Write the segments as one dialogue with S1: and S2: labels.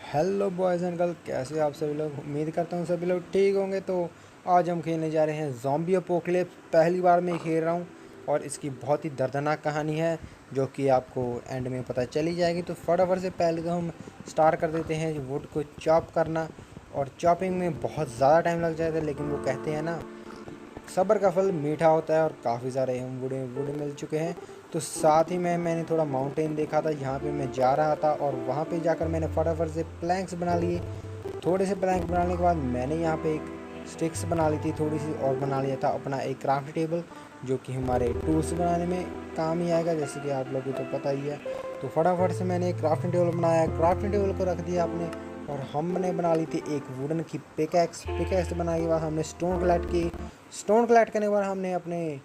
S1: Hello boys and girl, कैसे हो आप सभी लोग। उम्मीद करता हूँ सभी लोग ठीक होंगे। तो आज हम खेलने जा रहे हैं ज़ॉम्बी अपोकलिप्स। पहली बार मैं खेल रहा हूँ और इसकी बहुत ही दर्दनाक कहानी है जो कि आपको एंड में पता चली जाएगी। तो फटाफट से पहले तो हम स्टार्ट कर देते हैं वुड को चॉप करना। और चॉपिंग में बहुत ज़्यादा टाइम लग जाता है, लेकिन वो कहते हैं ना, सब्र का फल मीठा होता है। और काफ़ी सारे हम वुड वुड मिल चुके हैं। तो साथ ही में मैंने थोड़ा माउंटेन देखा था, यहाँ पे मैं जा रहा था और वहाँ पे जाकर मैंने फटाफट से प्लैंक्स बना लिए। थोड़े से प्लैंक बनाने के बाद मैंने यहाँ पे एक स्टिक्स बना ली थी थोड़ी सी, और बना लिया था अपना एक क्राफ्ट टेबल जो कि हमारे टूल्स बनाने में काम ही आएगा, जैसे कि आप लोगों को तो पता ही है। तो फटाफट से मैंने एक क्राफ्टिंग टेबल बनाया, क्राफ्टिंग टेबल को रख दिया आपने। और हमने बना ली थी एक वुडन की पिकैक्स। पिकैक्स बनाने के बाद हमने स्टोन कलेक्ट की। स्टोन कलेक्ट करने के बाद हमने अपने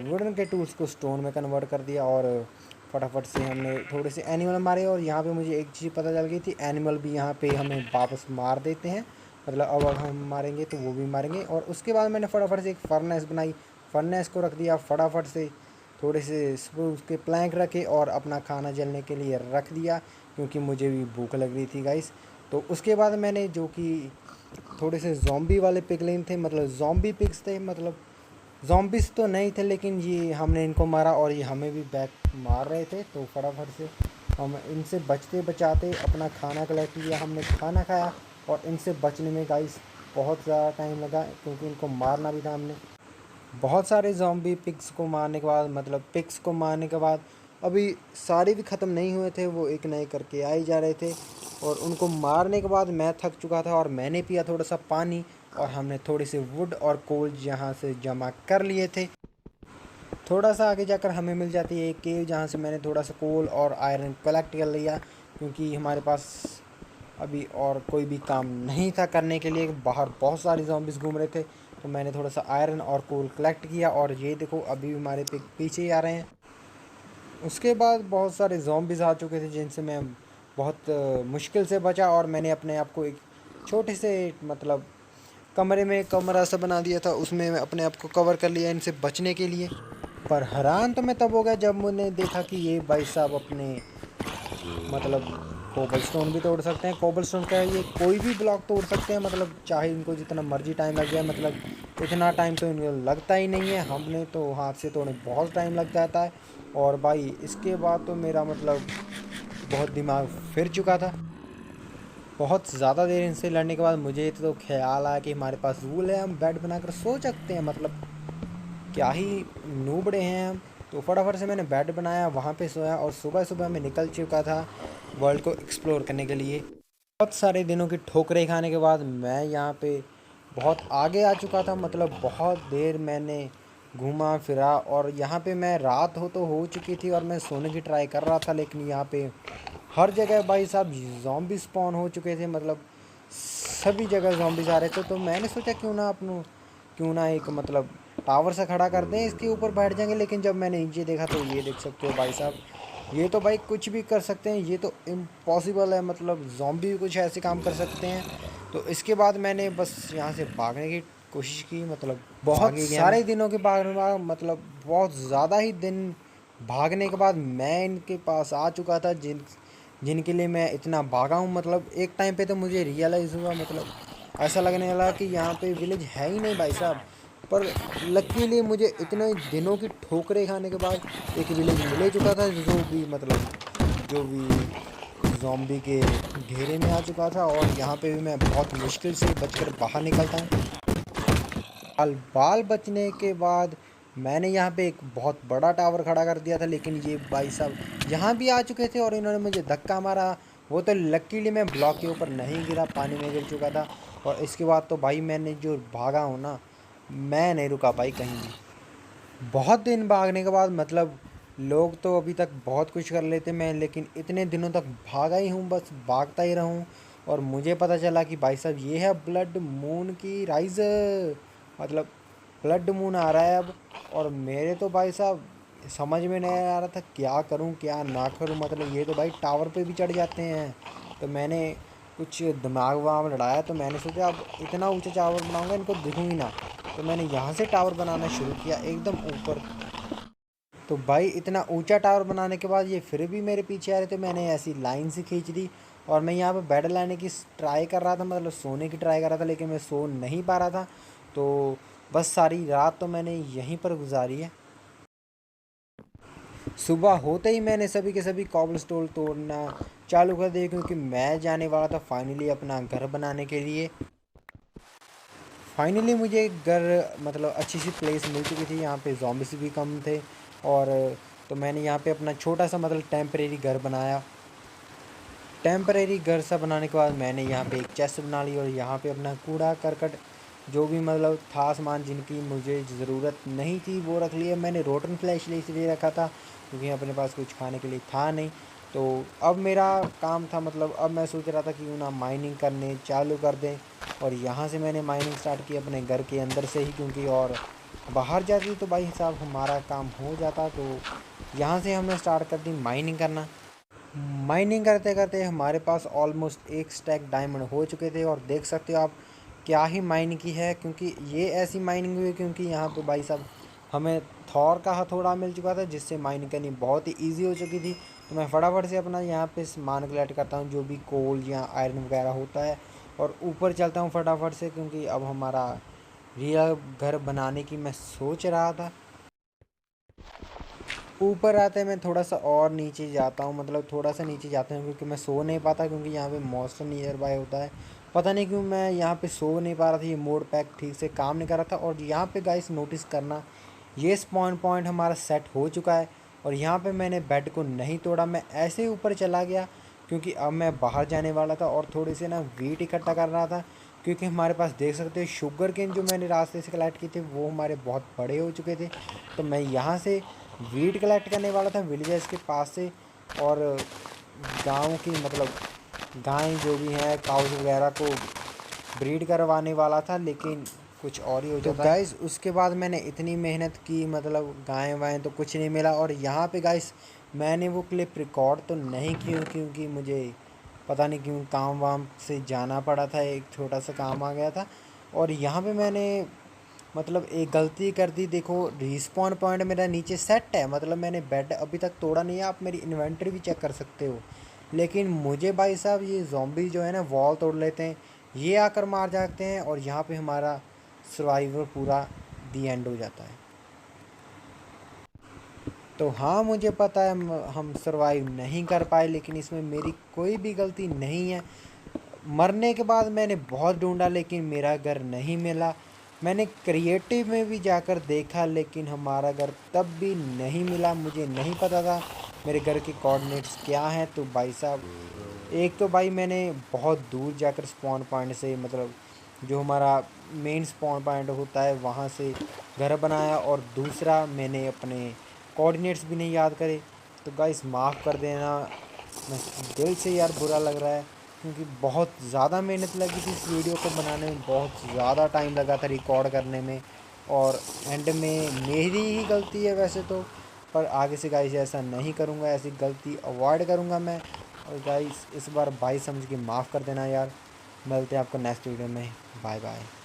S1: वुडन के टूल्स को स्टोन में कन्वर्ट कर दिया। और फटाफट से हमने थोड़े से एनिमल मारे। और यहाँ पे मुझे एक चीज़ पता चल गई थी, एनिमल भी यहाँ पे हमें वापस मार देते हैं। मतलब अब हम मारेंगे तो वो भी मारेंगे। और उसके बाद मैंने फटाफट से एक फर्नेस बनाई, फर्नेस को रख दिया। फटाफट से थोड़े से स्प्रूस के प्लैंक रखे और अपना खाना जलने के लिए रख दिया, क्योंकि मुझे भी भूख लग रही थी गाइस। तो उसके बाद मैंने जो कि थोड़े से ज़ॉम्बी वाले पिगलिन थे, मतलब ज़ॉम्बी पिग्स थे, मतलब ज़ॉम्बिस तो नहीं थे, लेकिन ये हमने इनको मारा और ये हमें भी बैक मार रहे थे। तो फटाफट से हम इनसे बचते बचाते अपना खाना कलेक्ट किया, हमने खाना खाया। और इनसे बचने में गाइस बहुत ज़्यादा टाइम लगा, क्योंकि इनको मारना भी था हमने। बहुत सारे ज़ॉम्बी पिग्स को मारने के बाद, मतलब पिग्स को मारने के बाद अभी सारे भी ख़त्म नहीं हुए थे, वो एक नए करके आ ही जा रहे थे। और उनको मारने के बाद मैं थक चुका था और मैंने पिया थोड़ा सा पानी। और हमने थोड़े से वुड और कोल यहाँ से जमा कर लिए थे। थोड़ा सा आगे जाकर हमें मिल जाती है एक केव, जहाँ से मैंने थोड़ा सा कोल और आयरन कलेक्ट कर लिया, क्योंकि हमारे पास अभी और कोई भी काम नहीं था करने के लिए। बाहर बहुत सारे ज़ॉम्बिस घूम रहे थे। तो मैंने थोड़ा सा आयरन और कोल कलेक्ट किया और ये देखो अभी भी हमारे पीछे ही आ रहे हैं। उसके बाद बहुत सारे ज़ॉम्बिस आ चुके थे, जिनसे मैं बहुत मुश्किल से बचा। और मैंने अपने आप को एक छोटे से, मतलब कमरे में एक कमरा सा बना दिया था, उसमें मैं अपने आप को कवर कर लिया इनसे बचने के लिए। पर हैरान तो मैं तब हो गया जब मैंने देखा कि ये भाई साहब अपने, मतलब कोबल स्टोन भी तोड़ सकते हैं। कोबल स्टोन का ये कोई भी ब्लॉक तोड़ सकते हैं, मतलब चाहे इनको जितना मर्जी टाइम लग जाए, मतलब इतना टाइम तो इनको लगता ही नहीं है। हमने तो हाथ से तोड़ने बहुत टाइम लग जाता है। और भाई इसके बाद तो मेरा मतलब बहुत दिमाग फिर चुका था। बहुत ज़्यादा देर इनसे लड़ने के बाद मुझे तो ख्याल आया कि हमारे पास रूल है, हम बेड बनाकर सो सकते हैं। मतलब क्या ही नूबड़े हैं हम। तो फटाफट से मैंने बेड बनाया, वहाँ पे सोया। और सुबह सुबह मैं निकल चुका था वर्ल्ड को एक्सप्लोर करने के लिए। बहुत सारे दिनों की ठोकरें खाने के बाद मैं यहाँ पे बहुत आगे आ चुका था। मतलब बहुत देर मैंने घूमा फिरा, और यहाँ पे मैं रात हो चुकी थी और मैं सोने की ट्राई कर रहा था, लेकिन यहाँ पे हर जगह भाई साहब ज़ॉम्बी स्पॉन हो चुके थे। मतलब सभी जगह ज़ॉम्बीज़ आ रहे थे। तो मैंने सोचा क्यों ना एक, मतलब टावर सा खड़ा कर दें, इसके ऊपर बैठ जाएंगे। लेकिन जब मैंने नीचे देखा तो ये देख सकते हो भाई साहब, ये तो भाई कुछ भी कर सकते हैं, ये तो इम्पॉसिबल है। मतलब ज़ॉम्बी भी कुछ ऐसे काम कर सकते हैं। तो इसके बाद मैंने बस यहाँ से भागने की कोशिश की, मतलब बहुत सारे दिनों के बाद, मतलब बहुत ज़्यादा ही दिन भागने के बाद मैं इनके पास आ चुका था, जिनके लिए मैं इतना भागा हूँ। मतलब एक टाइम पे तो मुझे रियलाइज़ हुआ, मतलब ऐसा लगने लगा कि यहाँ पे विलेज है ही नहीं भाई साहब। पर लकीली मुझे इतने दिनों की ठोकरें खाने के बाद एक विलेज मिल ही चुका था, जो भी ज़ॉम्बी के घेरे में आ चुका था। और यहाँ पे भी मैं बहुत मुश्किल से बचकर बाहर निकलता हूँ। बाल बाल बचने के बाद मैंने यहाँ पे एक बहुत बड़ा टावर खड़ा कर दिया था, लेकिन ये भाई साहब यहाँ भी आ चुके थे और इन्होंने मुझे धक्का मारा। वो तो लकीली मैं ब्लॉक के ऊपर नहीं गिरा, पानी में गिर चुका था। और इसके बाद तो भाई मैंने जो भागा हूँ ना, मैं नहीं रुका भाई कहीं भी। बहुत दिन भागने के बाद, मतलब लोग तो अभी तक बहुत कुछ कर लेते मैं, लेकिन इतने दिनों तक भागा ही हूँ, बस भागता ही रहूँ। और मुझे पता चला कि भाई साहब ये है ब्लड मून की राइज, मतलब ब्लड मून आ रहा है अब। और मेरे तो भाई साहब समझ में नहीं आ रहा था क्या करूं क्या ना करूं। मतलब ये तो भाई टावर पे भी चढ़ जाते हैं। तो मैंने कुछ दिमाग वमाग लड़ाया, तो मैंने सोचा अब इतना ऊंचा टावर बनाऊंगा इनको दिखूंगी ना। तो मैंने यहाँ से टावर बनाना शुरू किया एकदम ऊपर। तो भाई इतना ऊंचा टावर बनाने के बाद ये फिर भी मेरे पीछे आ रहे थे। मैंने ऐसी लाइन से खींच दी और मैं यहाँ पे बेड लाने की ट्राई कर रहा था, मतलब सोने की ट्राई कर रहा था, लेकिन मैं सो नहीं पा रहा था। तो बस सारी रात तो मैंने यहीं पर गुजारी है। सुबह होते ही मैंने सभी के सभी कॉबल स्टोन तोड़ना चालू कर दिए, क्योंकि मैं जाने वाला था फाइनली अपना घर बनाने के लिए। फाइनली मुझे एक घर, मतलब अच्छी सी प्लेस मिल चुकी थी, यहाँ पे ज़ॉम्बीज़ भी कम थे। और तो मैंने यहाँ पे अपना छोटा सा, मतलब टेम्परेरी घर बनाया। टेम्परेरी घर सा बनाने के बाद मैंने यहाँ पे एक चेस्ट बना ली और यहाँ पे अपना कूड़ा करकट जो भी मतलब था सामान जिनकी मुझे ज़रूरत नहीं थी वो रख लिया। मैंने रोटन फ्लैश इसलिए रखा था क्योंकि अपने पास कुछ खाने के लिए था नहीं। तो अब मेरा काम था, मतलब अब मैं सोच रहा था कि क्यों ना माइनिंग करने चालू कर दें। और यहाँ से मैंने माइनिंग स्टार्ट की अपने घर के अंदर से ही, क्योंकि और बाहर जाती तो भाई साहब हमारा काम हो जाता। तो यहाँ से हमने स्टार्ट कर दी माइनिंग करना। माइनिंग करते करते हमारे पास ऑलमोस्ट एक स्टैक डायमंड हो चुके थे। और देख सकते हो आप क्या ही माइनिंग की है, क्योंकि ये ऐसी माइनिंग हुई क्योंकि यहाँ पे भाई साहब हमें थॉर का हथौड़ा मिल चुका था, जिससे माइनिंग करनी बहुत ही ईजी हो चुकी थी। तो मैं फटाफट से अपना यहाँ पे सामान कलेक्ट करता हूँ, जो भी कोल या आयरन वगैरह होता है, और ऊपर चलता हूँ फटाफट से, क्योंकि अब हमारा रियल घर बनाने की मैं सोच रहा था। ऊपर आते मैं थोड़ा सा और नीचे जाता हूँ, मतलब थोड़ा सा नीचे जाता हूँ क्योंकि मैं सो नहीं पाता, क्योंकि यहाँ पे मौसम नियर बाय होता है। पता नहीं क्यों मैं यहाँ पे सो नहीं पा रहा था, ये मोड पैक ठीक से काम नहीं कर रहा था। और यहाँ पे गाइस नोटिस करना, ये स्पॉन पॉइंट हमारा सेट हो चुका है। और यहाँ पे मैंने बेड को नहीं तोड़ा, मैं ऐसे ही ऊपर चला गया, क्योंकि अब मैं बाहर जाने वाला था और थोड़े से ना वीट इकट्ठा कर रहा था। क्योंकि हमारे पास देख सकते हो शुगर केन जो मैंने रास्ते से कलेक्ट किए थे वो हमारे बहुत बड़े हो चुके थे। तो मैं यहाँ से वीट कलेक्ट करने वाला था विलेजर्स के पास से, और गांव की, मतलब गाय जो भी हैं काउस वगैरह को ब्रीड करवाने वाला था, लेकिन कुछ और ही हो जाता। तो गाइस उसके बाद मैंने इतनी मेहनत की, मतलब गाय वाएँ तो कुछ नहीं मिला। और यहाँ पे गाइस मैंने वो क्लिप रिकॉर्ड तो नहीं की, क्योंकि मुझे पता नहीं क्यों काम वाम से जाना पड़ा था, एक छोटा सा काम आ गया था। और यहाँ पे मैंने मतलब एक गलती कर दी। देखो रिस्पॉन पॉइंट मेरा नीचे सेट है, मतलब मैंने बेड अभी तक तोड़ा नहीं है, आप मेरी इन्वेंटरी भी चेक कर सकते हो। लेकिन मुझे भाई साहब ये ज़ॉम्बी जो है ना वॉल तोड़ लेते हैं, ये आकर मार जाते हैं, और यहाँ पे हमारा सर्वाइवर पूरा दी एंड हो जाता है। तो हाँ मुझे पता है हम सर्वाइव नहीं कर पाए, लेकिन इसमें मेरी कोई भी गलती नहीं है। मरने के बाद मैंने बहुत ढूंढा लेकिन मेरा घर नहीं मिला। मैंने क्रिएटिव में भी जाकर देखा, लेकिन हमारा घर तब भी नहीं मिला। मुझे नहीं पता था मेरे घर के कोऑर्डिनेट्स क्या हैं। तो भाई साहब एक तो भाई मैंने बहुत दूर जाकर स्पॉन पॉइंट से, मतलब जो हमारा मेन स्पॉन पॉइंट होता है वहाँ से घर बनाया, और दूसरा मैंने अपने कोऑर्डिनेट्स भी नहीं याद करे। तो गाइस माफ़ कर देना, मैं दिल से यार बुरा लग रहा है, क्योंकि बहुत ज़्यादा मेहनत लगी थी इस वीडियो को बनाने में, बहुत ज़्यादा टाइम लगा था रिकॉर्ड करने में। और एंड में मेरी ही गलती है वैसे तो, पर आगे से गाइस ऐसा नहीं करूँगा, ऐसी गलती अवॉइड करूँगा मैं। और गाइस इस बार भाई समझ के माफ़ कर देना यार। मिलते हैं आपको नेक्स्ट वीडियो में। Bye bye.